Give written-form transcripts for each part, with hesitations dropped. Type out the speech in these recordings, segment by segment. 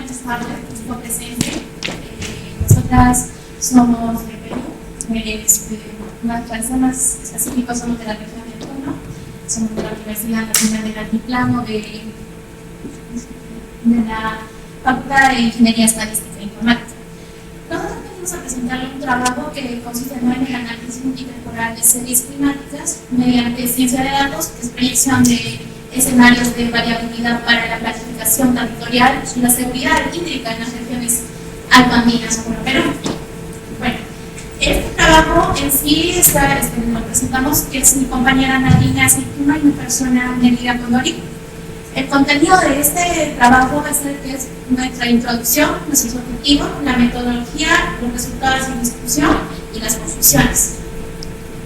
buenas tardes, estuvo presente. Nosotras somos de Perú, las personas específicas somos de la región de Puno, somos de la Universidad Nacional del Altiplano, de la Facultad de Ingeniería Estadística e Informática. Nosotros venimos a presentarle un trabajo que consiste en el análisis multitemporal de series climáticas mediante ciencia de datos, que es proyección de escenarios de variabilidad para la planificación territorial y la seguridad hídrica en las regiones altoandinas como Perú. Bueno, este trabajo en sí lo presentamos, que es mi compañera Nadine Aceituna y mi persona Nelida Condori. El contenido de este trabajo va a ser que es nuestra introducción, nuestros objetivos, la metodología, los resultados de discusión y las conclusiones.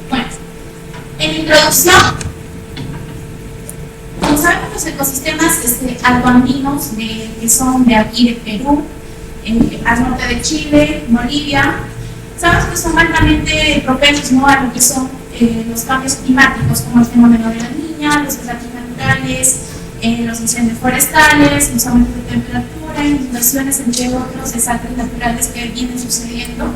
Bueno, en introducción, como sabemos, los ecosistemas altoandinos que son de aquí de Perú, al norte de Chile, Bolivia, sabemos que son altamente propensos, ¿no?, a lo que son los cambios climáticos, como el fenómeno de la Niña, los desastres naturales, los incendios forestales, los aumentos de temperatura, inundaciones, entre otros desastres naturales que vienen sucediendo.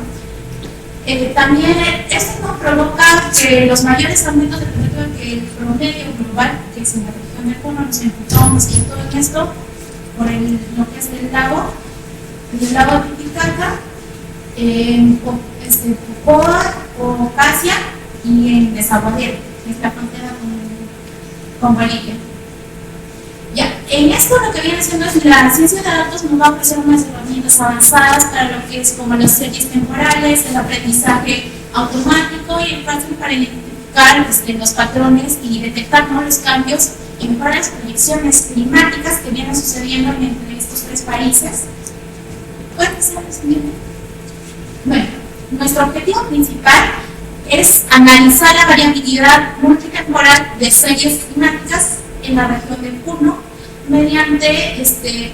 También esto nos provoca que los mayores aumentos de temperatura que el promedio global, que es en la región de Puno, nos enfrentamos y todo en esto por lo que es el lago Titicaca, Pocoa, Pocasia y en Desaguadero, que es la frontera con Bolivia. Ya, en esto lo que viene siendo es la ciencia de datos nos va a ofrecer unas herramientas avanzadas para lo que es como las series temporales, el aprendizaje automático y el fácil para identificar los patrones y detectar los cambios y mejorar las proyecciones climáticas que vienen sucediendo entre estos tres países. ¿Puede ser el siguiente? Bueno, nuestro objetivo principal es analizar la variabilidad multitemporal de series climáticas en la región del Puno mediante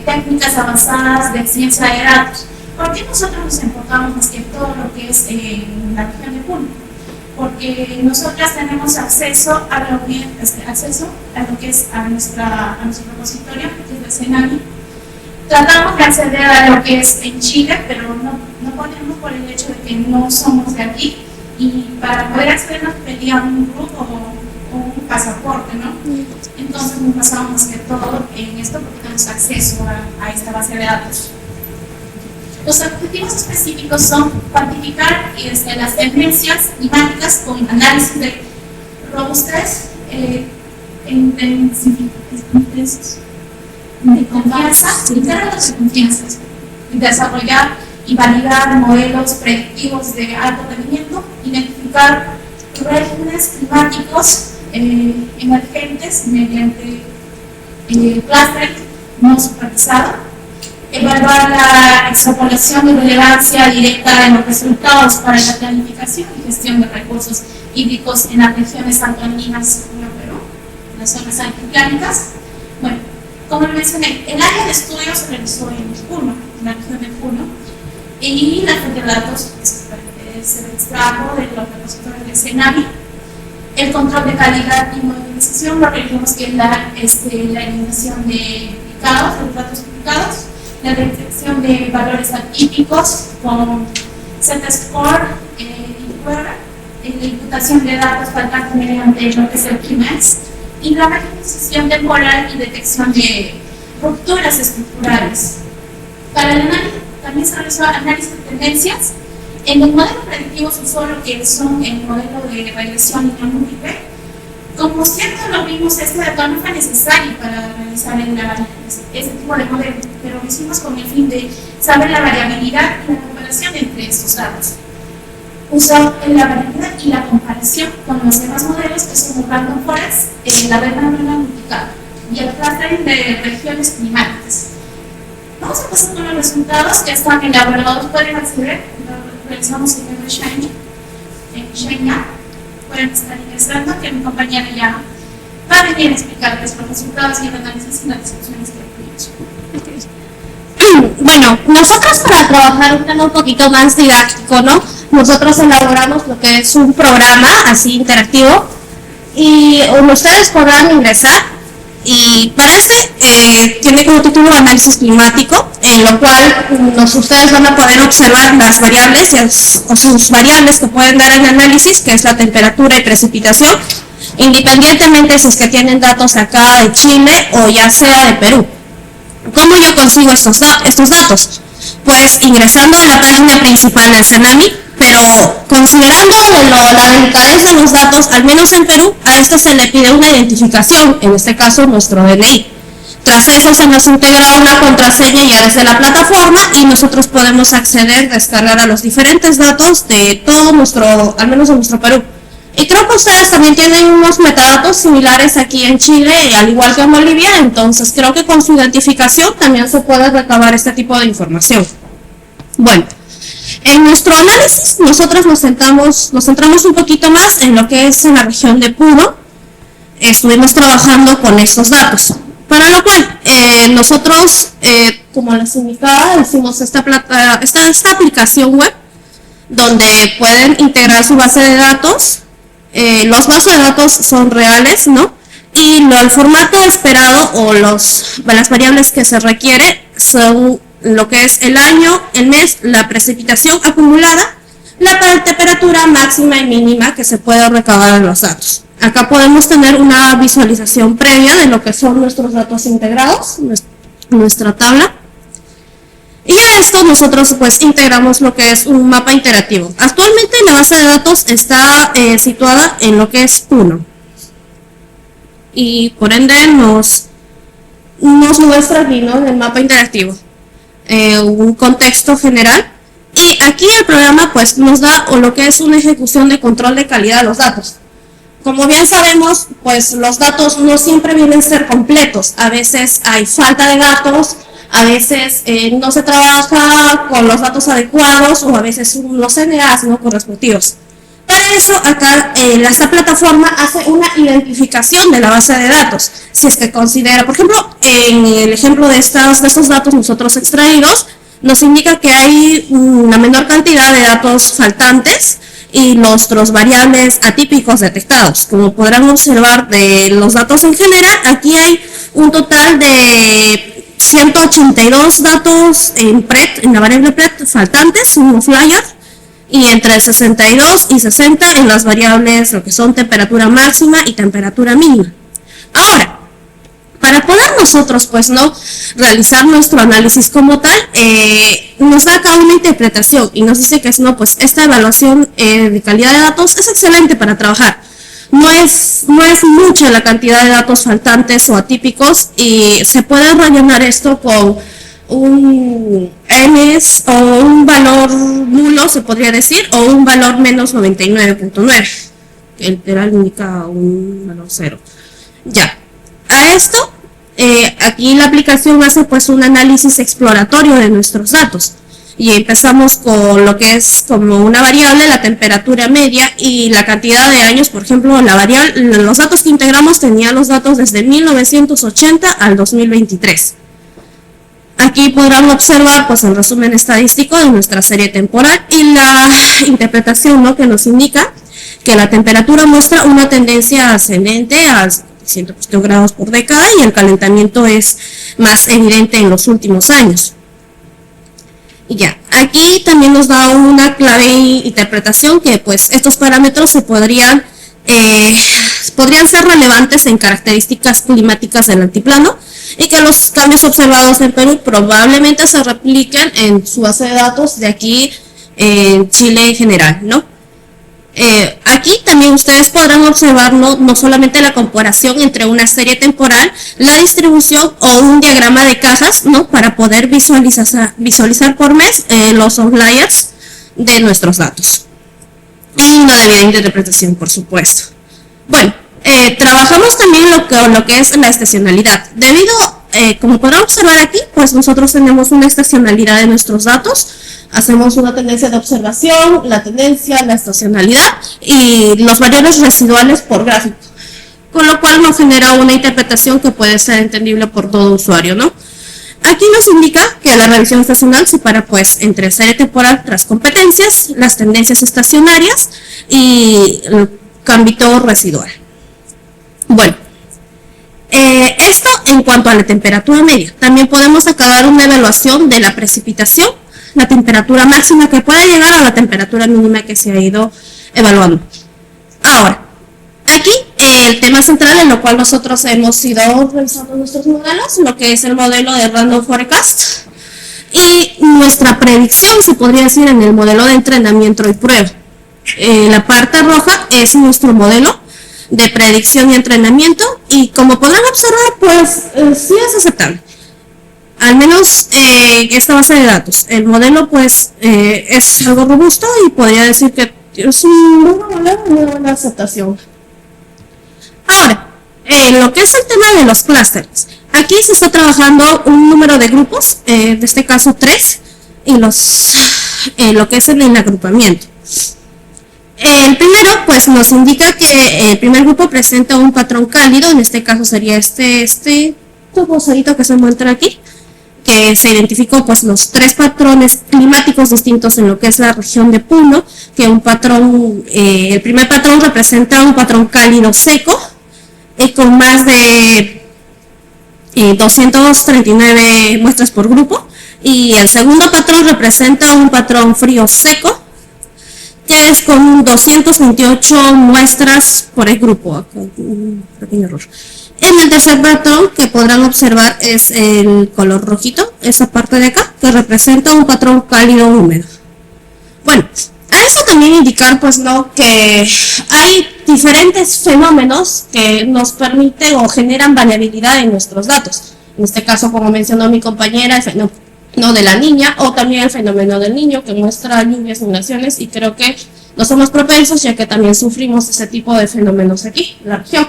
técnicas avanzadas de ciencia de datos. ¿Por qué nosotros nos enfocamos más que todo lo que es la región de Puno? Porque nosotras tenemos acceso a lo que es a nuestro repositorio, que es el CENAMI. Tratamos de acceder a lo que es en Chile, pero no podemos por el hecho de que no somos de aquí, y para poder acceder nos pedían un grupo o un pasaporte, ¿no? Entonces nos basamos más que todo en esto porque tenemos acceso a esta base de datos. Los objetivos específicos son cuantificar las tendencias climáticas con análisis de robustez, de confianza, criterios de confianza, desarrollar y validar modelos predictivos de alto rendimiento, identificar regímenes climáticos emergentes mediante clustering no supervisado, evaluar la extrapolación y relevancia directa de los resultados para la planificación y gestión de recursos hídricos en las regiones altoandinas como Perú, en las zonas altiplánicas. Bueno, como lo mencioné, el área de estudio se realizó en Puno, en la región de Puno, y la fuente de datos se extrajo de los repositorios de CENAMI. El control de calidad y modernización, lo que vimos que es la eliminación de duplicados, de datos duplicados, la detección de valores atípicos con Z-Score y la imputación de datos faltantes mediante lo que es el QMS, y la realización temporal y detección de rupturas estructurales. Para el análisis también se realizó análisis de tendencias. En el modelo predictivo se usó lo que son el modelo de regresión lineal múltiple. Como cierto lo vimos, este dato no fue necesario para realizar ese tipo de modelo, pero lo hicimos con el fin de saber la variabilidad y la comparación entre estos datos. Usó la variabilidad y la comparación con los demás modelos que son el Random Forest, la red neuronal multiplicada y el clustering de regiones climáticas. Vamos a pasar con los resultados que están elaborados, pueden acceder. Realizamos el de Shiny, en Shiny App. Pueden estar ingresando, que mi compañera ya va a venir a explicarles los resultados y el análisis y las discusiones que tuvimos. Bueno, nosotros para trabajar un tema un poquito más didáctico, ¿no? Nosotros elaboramos lo que es un programa así interactivo y ustedes podrán ingresar y para tiene como título análisis climático. en lo cual ustedes van a poder observar las variables o sus variables que pueden dar en análisis, que es la temperatura y precipitación, independientemente si es que tienen datos acá de Chile o ya sea de Perú. ¿Cómo yo consigo estos datos? Pues ingresando a la página principal del CENAMI, pero considerando la delicadeza de los datos, al menos en Perú, a esto se le pide una identificación, en este caso nuestro DNI. Tras eso se nos integra una contraseña ya desde la plataforma y nosotros podemos acceder, descargar a los diferentes datos de todo nuestro, al menos en nuestro Perú. Y creo que ustedes también tienen unos metadatos similares aquí en Chile, al igual que en Bolivia, entonces creo que con su identificación también se puede recabar este tipo de información. Bueno, en nuestro análisis nosotros nos centramos un poquito más en lo que es en la región de Puno. Estuvimos trabajando con estos datos, para lo cual nosotros, como les indicaba, hicimos esta aplicación web donde pueden integrar su base de datos. Los bases de datos son reales, ¿no? Y el formato esperado o las variables que se requiere son lo que es el año, el mes, la precipitación acumulada, la temperatura máxima y mínima que se puede recabar en los datos. Acá podemos tener una visualización previa de lo que son nuestros datos integrados, nuestra tabla. Y a esto nosotros pues integramos lo que es un mapa interactivo. Actualmente la base de datos está situada en lo que es Puno. Y por ende nos muestra aquí, ¿no?, en el mapa interactivo un contexto general. Y aquí el programa pues nos da lo que es una ejecución de control de calidad de los datos. Como bien sabemos, pues los datos no siempre vienen a ser completos. A veces hay falta de datos, a veces no se trabaja con los datos adecuados o a veces los CNAs no correspondidos. Para eso, acá esta plataforma hace una identificación de la base de datos. Si es que considera, por ejemplo, en el ejemplo de estos datos nosotros extraídos, nos indica que hay una menor cantidad de datos faltantes y nuestros variables atípicos detectados. Como podrán observar de los datos en general, aquí hay un total de 182 datos en la variable PRET faltantes, un flyer, y entre 62 y 60 en las variables lo que son temperatura máxima y temperatura mínima. Ahora, para poder nosotros pues no realizar nuestro análisis como tal, nos da acá una interpretación y nos dice que no, pues esta evaluación de calidad de datos es excelente para trabajar. No es mucha la cantidad de datos faltantes o atípicos y se puede rellenar esto con un NS o un valor nulo, se podría decir, o un valor menos 99.9, que literal indica un valor 0. Ya, a esto, aquí la aplicación hace pues un análisis exploratorio de nuestros datos. Y empezamos con lo que es como una variable, la temperatura media y la cantidad de años. Por ejemplo, los datos que integramos tenían los datos desde 1980 al 2023. Aquí podrán observar pues el resumen estadístico de nuestra serie temporal y la interpretación, ¿no?, que nos indica que la temperatura muestra una tendencia ascendente a 100 grados por década y el calentamiento es más evidente en los últimos años. Y ya, aquí también nos da una clave de interpretación que pues estos parámetros se podrían ser relevantes en características climáticas del altiplano y que los cambios observados en Perú probablemente se repliquen en su base de datos de aquí en Chile en general, ¿no? Aquí también ustedes podrán observar no solamente la comparación entre una serie temporal, la distribución o un diagrama de cajas, ¿no?, para poder visualizar por mes los outliers de nuestros datos. Y una debida interpretación, por supuesto. Bueno, trabajamos también lo que es la estacionalidad. Como podrán observar aquí, pues nosotros tenemos una estacionalidad de nuestros datos. Hacemos una tendencia de observación, la tendencia, la estacionalidad y los variables residuales por gráfico, con lo cual nos genera una interpretación que puede ser entendible por todo usuario, ¿no? Aquí nos indica que la revisión estacional separa pues entre serie temporal tras competencias, las tendencias estacionarias y el ámbito residual. Bueno, esto en cuanto a la temperatura media. También podemos acabar una evaluación de la precipitación, la temperatura máxima que puede llegar a la temperatura mínima que se ha ido evaluando. Ahora, aquí el tema central en lo cual nosotros hemos ido revisando nuestros modelos, lo que es el modelo de Random Forecast y nuestra predicción, se podría decir, en el modelo de entrenamiento y prueba. La parte roja es nuestro modelo de predicción y entrenamiento y como podrán observar, pues sí es aceptable. Al menos esta base de datos. El modelo pues es algo robusto y podría decir que es un buen modelo, una buena aceptación. Ahora, lo que es el tema de los clústeres. Aquí se está trabajando un número de grupos, de este caso 3, y lo que es el agrupamiento. El primero, pues nos indica que el primer grupo presenta un patrón cálido, en este caso sería este boceadito que se muestra aquí, que se identificó pues los 3 patrones climáticos distintos en lo que es la región de Puno, que el primer patrón representa un patrón cálido seco, con más de 239 muestras por grupo, y el segundo patrón representa un patrón frío seco, que es con 228 muestras por el grupo. Un pequeño error. En el tercer patrón que podrán observar es el color rojito, esa parte de acá, que representa un patrón cálido húmedo. Bueno, a eso también indicar pues no que hay diferentes fenómenos que nos permiten o generan variabilidad en nuestros datos. En este caso, como mencionó mi compañera, el fenómeno de la niña o también el fenómeno del niño que muestra lluvias, inundaciones, y creo que no somos propensos ya que también sufrimos ese tipo de fenómenos aquí en la región.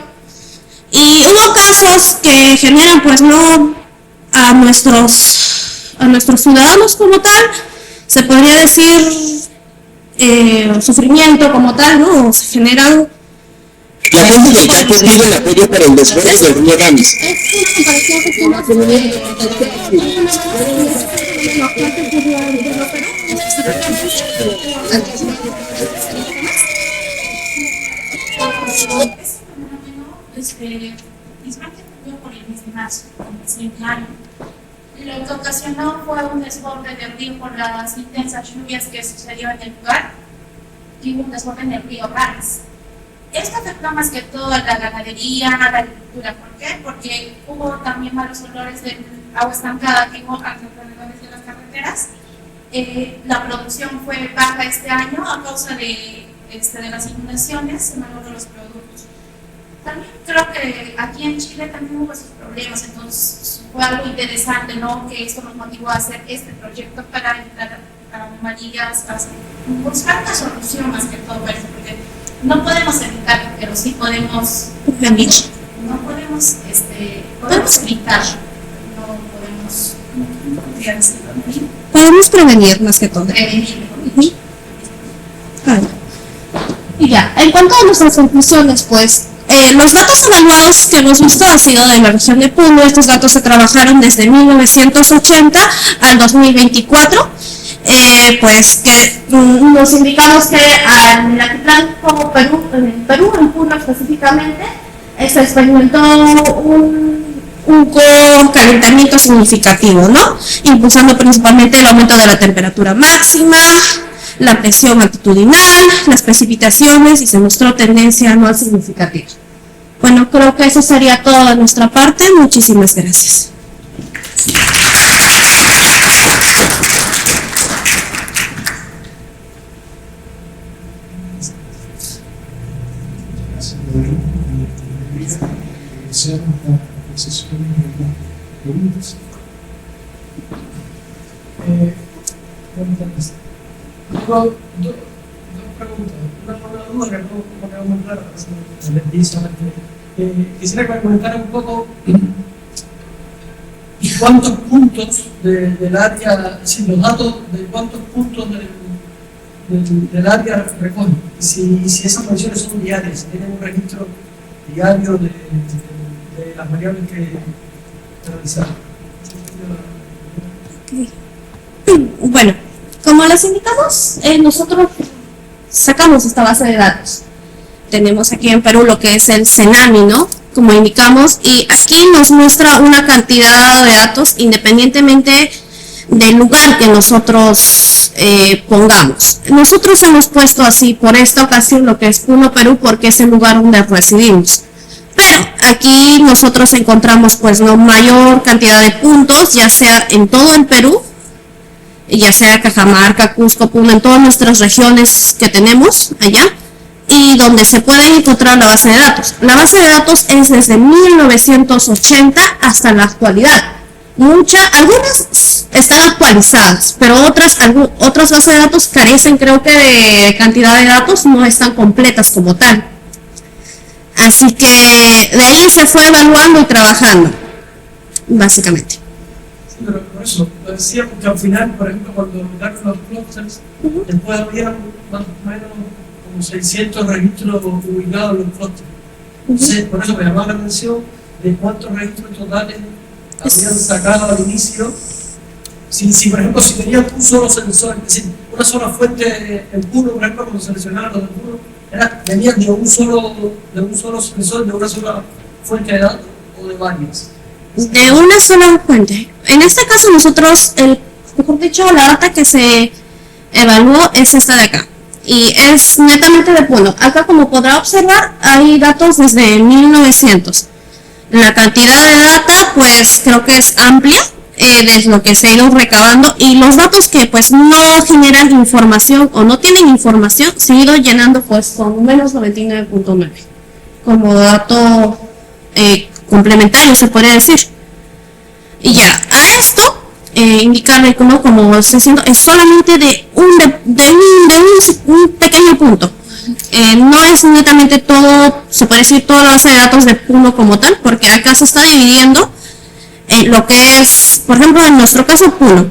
Y hubo casos que generan pues no a nuestros ciudadanos como tal, se podría decir sufrimiento como tal, ¿no? Se generan... La gente del Chaco pide el apoyo para el desborde del río Ramis. Por el mes de marzo, lo que ocasionó fue un desborde del río por las intensas lluvias que sucedieron en el lugar y un desborde en el río Ramis. Esto afectó más que todo a la ganadería, a la agricultura. ¿Por qué? Porque hubo también malos olores de agua estancada que hubo alrededor de las carreteras. La producción fue baja este año a causa de las inundaciones en algunos de los productos. También creo que aquí en Chile también hubo esos problemas, entonces fue algo interesante, ¿no? Que esto nos motivó a hacer este proyecto para evitar anomalías, buscar una solución más que todo eso, porque no podemos evitar, pero sí podemos prevenir. No podemos, podemos evitar, no podemos, ¿cómo decirlo? Podemos prevenir más que todo. Prevenir. Y ya, en cuanto a nuestras conclusiones, pues los datos evaluados que hemos visto han sido de la región de Puno. Estos datos se trabajaron desde 1980 al 2024. Pues que nos indicamos que en Altiplán, como Perú, en Puno específicamente, se experimentó un calentamiento significativo, ¿no? Impulsando principalmente el aumento de la temperatura máxima, la presión altitudinal, las precipitaciones, y se mostró tendencia anual significativa. Bueno, creo que eso sería todo de nuestra parte. Muchísimas gracias. Buenas tardes. Dos preguntas. Una por una muy clara, quisiera que me comentara un poco cuántos puntos del área, si los datos de cuántos puntos del área recogen, si esas mediciones son diarias, si tienen un registro diario de las variables que realizaron. Bueno, como les indicamos, nosotros sacamos esta base de datos. Tenemos aquí en Perú lo que es el CENAMI, ¿no? como indicamos, y aquí nos muestra una cantidad de datos independientemente del lugar que nosotros pongamos. Nosotros hemos puesto así por esta ocasión lo que es Puno, Perú, porque es el lugar donde residimos. Pero aquí nosotros encontramos pues no mayor cantidad de puntos, ya sea en todo el Perú, ya sea Cajamarca, Cusco, Puno, en todas nuestras regiones que tenemos allá, y donde se puede encontrar la base de datos. La base de datos es desde 1980 hasta la actualidad. Algunas están actualizadas, pero otras bases de datos carecen, creo que, de cantidad de datos, no están completas como tal. Así que de ahí se fue evaluando y trabajando, básicamente. Sí, pero por eso, lo decía, porque al final, por ejemplo, cuando miraron los clusters, después había más o menos como 600 registros ubicados en los clusters. Entonces, por eso me llamaba la atención de cuántos registros totales habían sacado al inicio. Si por ejemplo, si tenían un solo sensor, es decir, una sola fuente en Puno, por ejemplo, cuando seleccionaban los de Puno, venían de un solo sensor, de una sola fuente de datos o de varias. De una sola fuente. En este caso nosotros, mejor dicho, la data que se evaluó es esta de acá. Y es netamente de Puno. Acá, como podrá observar, hay datos desde 1900. La cantidad de data, pues creo que es amplia, de lo que se ha ido recabando, y los datos que pues no generan información o no tienen información se han ido llenando pues con menos 99.9 como dato complementario, se podría decir. Y ya, a esto indicarle como estoy diciendo, es solamente de un pequeño punto. No es netamente todo, se puede decir, toda la base de datos de Puno como tal, porque acá se está dividiendo lo que es, por ejemplo, en nuestro caso Puno.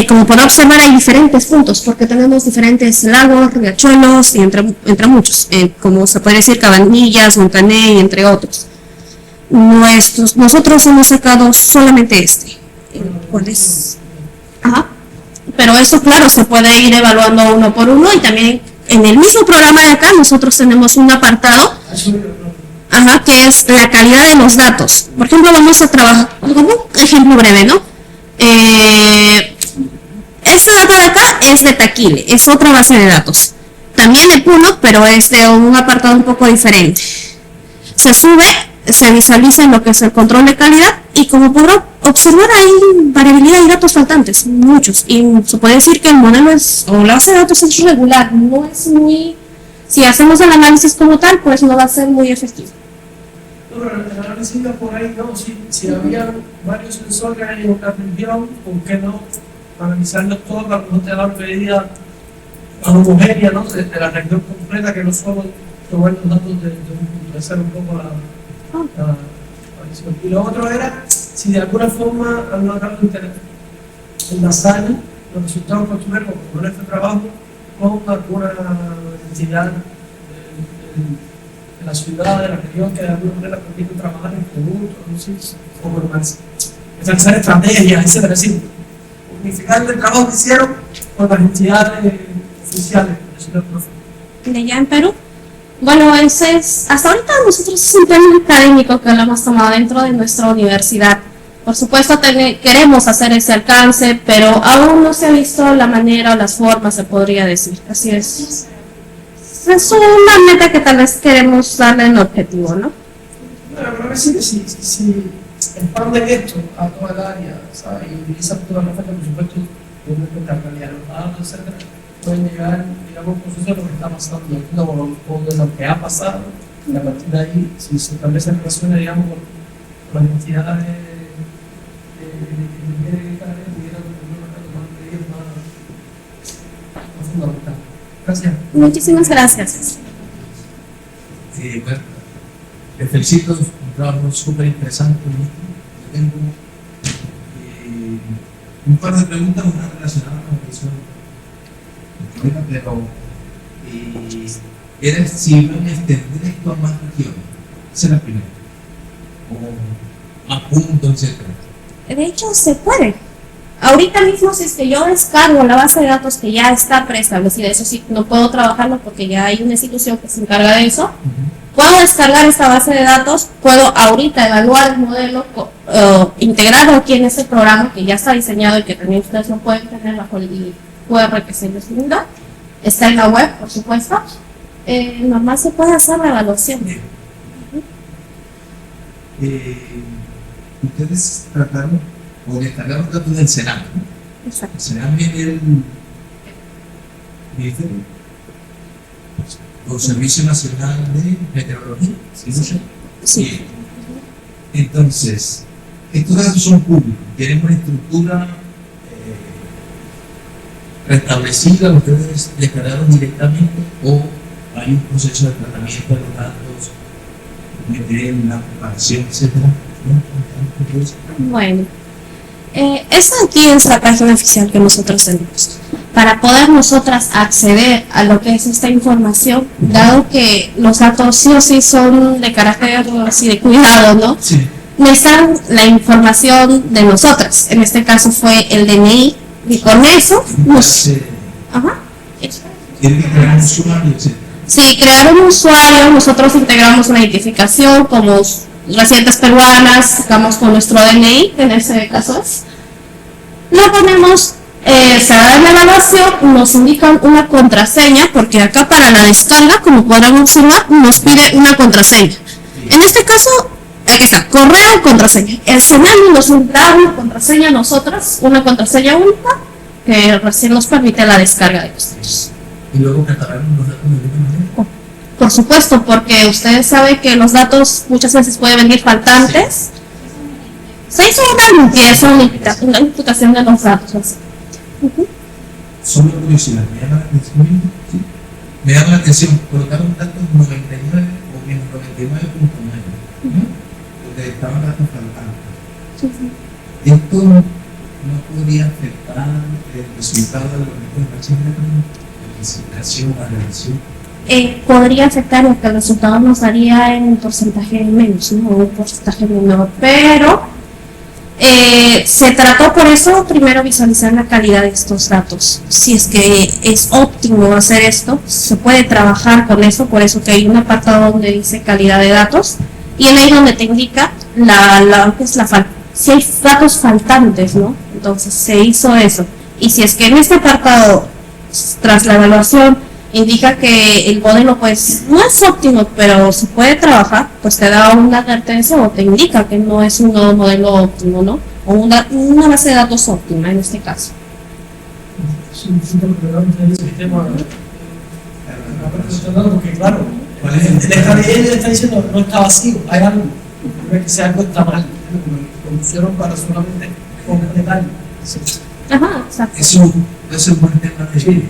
Como podrán observar, hay diferentes puntos, porque tenemos diferentes lagos, riachuelos y entre muchos, como se puede decir, Cabanillas, Montané y entre otros. Nosotros hemos sacado solamente este. ¿Cuál es? Ajá. Pero eso, claro, se puede ir evaluando uno por uno, y también en el mismo programa de acá nosotros tenemos un apartado, que es la calidad de los datos. Por ejemplo, vamos a trabajar como un ejemplo breve, ¿no? Esta data de acá es de Taquile, es otra base de datos. También de Puno, pero es de un apartado un poco diferente. Se sube, se visualiza en lo que es el control de calidad, y como podrán observar, hay variabilidad y datos faltantes, muchos. Y se puede decir que el modelo o la base de datos es regular, no es muy... Si hacemos el análisis como tal, pues no va a ser muy efectivo. Pero el análisis iba por ahí, ¿no? Si había varios sensores en una región, ¿por qué no analizarlos todos para no te dar medida homogénea, ¿no? De la región completa, que no solo tomar los datos de un punto, hacer un poco la visión. Y lo otro era si de alguna forma han logrado enlazar los resultados que obtuvieron con este trabajo con alguna entidad de la ciudad, de la región, que de alguna manera permite trabajar en conjunto, no sé, como establecer estrategias, etc. Es decir, unificar el trabajo que hicieron con las entidades oficiales de la ciudad. ¿De allá en Perú? Bueno, hasta ahorita nosotros es un tema académico que lo hemos tomado dentro de nuestra universidad. Por supuesto queremos hacer ese alcance, pero aún no se ha visto la manera o las formas, se podría decir. Así es. Es una meta que tal vez queremos darle en objetivo, ¿no? Bueno, pero sí que si expanden esto a toda el área, ¿sabes? Y utilizan toda la oferta, por supuesto, de una realidad, los datos, etcétera, pueden llegar, digamos, a un proceso de lo que está pasando, o de lo que ha pasado, y a partir de ahí, si se establecen relaciones, digamos, con las entidades Gracias. Muchísimas gracias. Bueno, te felicito, un trabajo súper interesante. Yo tengo un par de preguntas más relacionadas con la visión, pero era si van a extender esto a más regiones. Esa es la primera. O a punto, etc. De hecho, se puede. Ahorita mismo, si es que yo descargo la base de datos que ya está preestablecida, eso sí, no puedo trabajarlo porque ya hay una institución que se encarga de eso, puedo descargar esta base de datos, puedo ahorita evaluar el modelo, integrarlo aquí en este programa que ya está diseñado y que también ustedes lo pueden tener bajo el QR que se les brinda. Está en la web, por supuesto. Normal se puede hacer la evaluación. Ustedes trataron o descargaron datos del Senado, ¿no? Exacto. El Senado es el Ministerio o Servicio Nacional de Meteorología, ¿sí? Sí. Bien. Entonces, estos datos son públicos, tienen una estructura restablecida, ustedes descargaron directamente o hay un proceso de tratamiento de los datos, meter una comparación, etcétera. Bueno, esta aquí es la página oficial que nosotros tenemos. Para poder nosotras acceder a lo que es esta información, dado que los datos sí o sí son de carácter así de cuidado, ¿no? Sí. Necesitan la información de nosotras. En este caso fue el DNI, y con eso nos... Ajá. Tienen que crear un usuario, etcétera. Sí, crear un usuario, nosotros integramos una identificación como residentes peruanas, sacamos con nuestro DNI, que en ese caso es. Lo ponemos, se da la evaluación, nos indican una contraseña, porque acá para la descarga, como podrán observar, nos pide una contraseña. En este caso, aquí está, correo y contraseña. El Senado nos da una contraseña a nosotras, una contraseña única, que recién nos permite la descarga de los datos. Y luego catalogan los datos de alguna manera. Por supuesto, porque ustedes saben que los datos muchas veces pueden venir faltantes. Se hizo una limpieza, una imputación de los datos. Así. Solo curiosidad, me llama la atención, ¿sí? Me llama la atención, colocaron datos 99 o menos 99.9, ¿no? Donde estaban datos faltantes. Esto no podría afectar el resultado de los datos de machine learning, la presentación, la relación. Podría afectar lo que el resultado nos daría en un porcentaje menos, ¿no? Un porcentaje menor, pero se trató por eso primero visualizar la calidad de estos datos. Si es que es óptimo hacer esto, se puede trabajar con eso, por eso que hay un apartado donde dice calidad de datos y en ahí donde te indica si hay datos faltantes, ¿no? Entonces se hizo eso. Y si es que en este apartado, tras la evaluación, indica que el modelo pues no es óptimo, pero se puede trabajar, pues te da una advertencia o te indica que no es un nuevo modelo óptimo, ¿no? O una base de datos óptima en este caso. Sí, el sistema porque claro, el SKDN está diciendo no está vacío, hay algo, que sea algo está mal, lo pusieron para solamente completar. Ajá, exacto. Eso es un buen tema de Chile.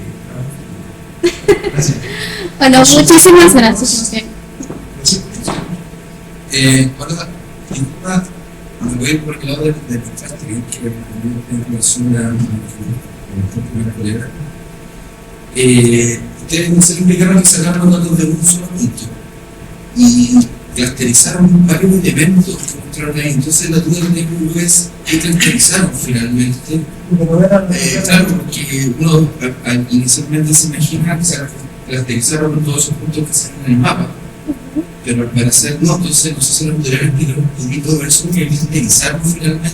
Gracias. Bueno, muchísimas gracias. Ahora, me voy por el lado del desastre, que también es una colega. Ustedes se implicaron que sacaron los datos de un solo punto y clusterizaron varios elementos que encontraron ahí. Entonces, la duda que tengo es qué clusterizaron finalmente. Claro, porque uno inicialmente se imagina que se caracterizaron todos esos puntos que salen en el mapa, pero al parecer no, entonces no sé si nos podrían explicar un poquito de eso que caracterizaron finalmente.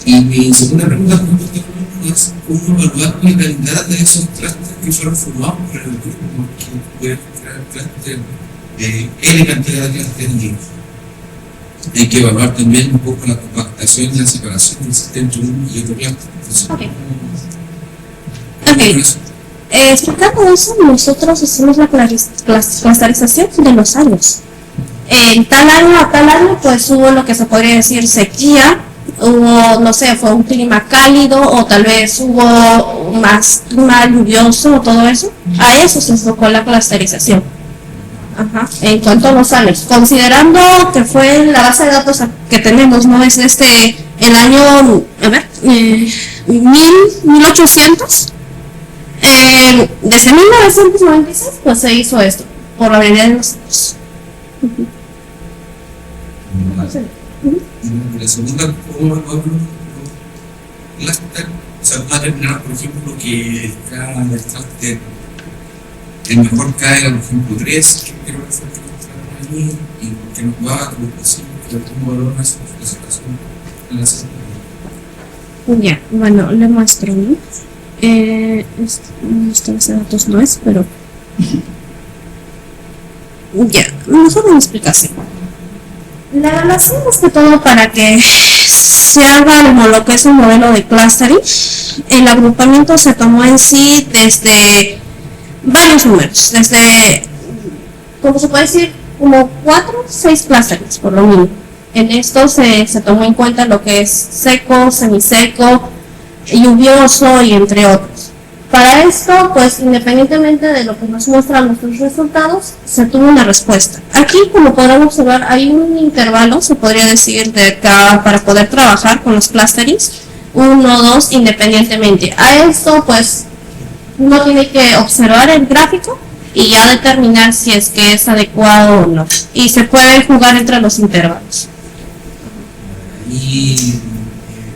Y mi segunda pregunta es cómo evaluar la calidad de esos clústeres que fueron formados por el grupo, porque pueden crear clústeres de N cantidad de clústeres. Hay que evaluar también un poco la compactación y la separación que existe entre uno y otro clúster. Explicando eso, nosotros hicimos la clusterización de los años. En tal año a tal año, pues hubo lo que se podría decir sequía, hubo, no sé, fue un clima cálido o tal vez hubo más clima lluvioso o todo eso. A eso se enfocó la clusterización. Ajá. En cuanto a los años, considerando que fue la base de datos que tenemos, ¿no? Es el año, 1800, desde 1996, pues se hizo esto, por la mayoría de los años. Y la segunda, ¿cómo clúster? O sea, va a determinar, por ejemplo, que cada clúster el mejor cae, por ejemplo, 3, que creo que fue ahí y que nos va a decir que tengo valor en su presentación en la sesión. Ya, bueno, le muestro, ¿no? Esta base de datos no es, pero... Ya, mejor una explicación. La evaluación es que todo para que se haga como lo que es un modelo de clustering. El agrupamiento se tomó en sí desde varios números, desde, como se puede decir, como 4 o 6 clusterings por lo mínimo. En esto se tomó en cuenta lo que es seco, semiseco, lluvioso y entre otros. Para esto, pues independientemente de lo que nos muestran nuestros resultados, se tuvo una respuesta. Aquí, como podrán observar, hay un intervalo, se podría decir, de acá para poder trabajar con los clusterings, 1, 2, independientemente. A esto, pues, uno tiene que observar el gráfico y ya determinar si es que es adecuado o no. Y se puede jugar entre los intervalos. Y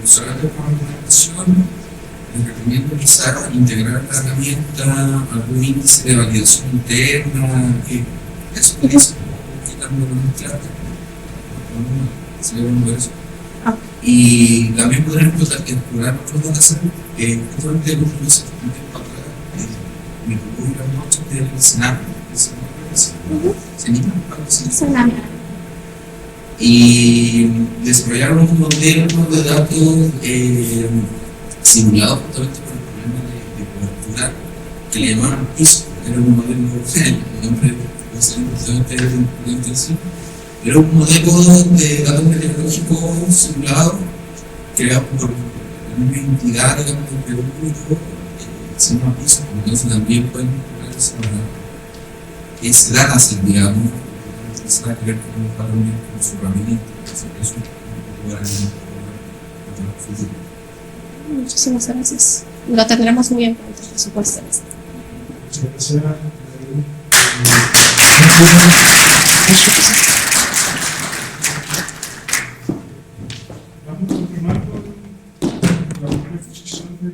solamente por implementación, les recomiendo quizá integrar la herramienta algún índice de validación interna, que eso es quitándolo muy claro. Sería bueno ver eso. Y también podrán explorar otros datasets, justamente los que para atrás, me tocó ir a una noche del escenario, y desarrollaron un modelo de datos simulado justamente por el problema de cobertura que le llamaban PISO. Era un modelo, el nombre de intensivo, era un modelo de datos meteorológicos simulado creado por una entidad, digamos, del Perú público, se llama PISO. Entonces también pueden encontrar ese dataset, digamos, que se va a ver con un patrón con su herramienta. Es un lugar en el futuro. Muchísimas gracias. Lo tendremos muy en cuenta, por supuesto. Muchas gracias. Vamos a continuar con la exposición de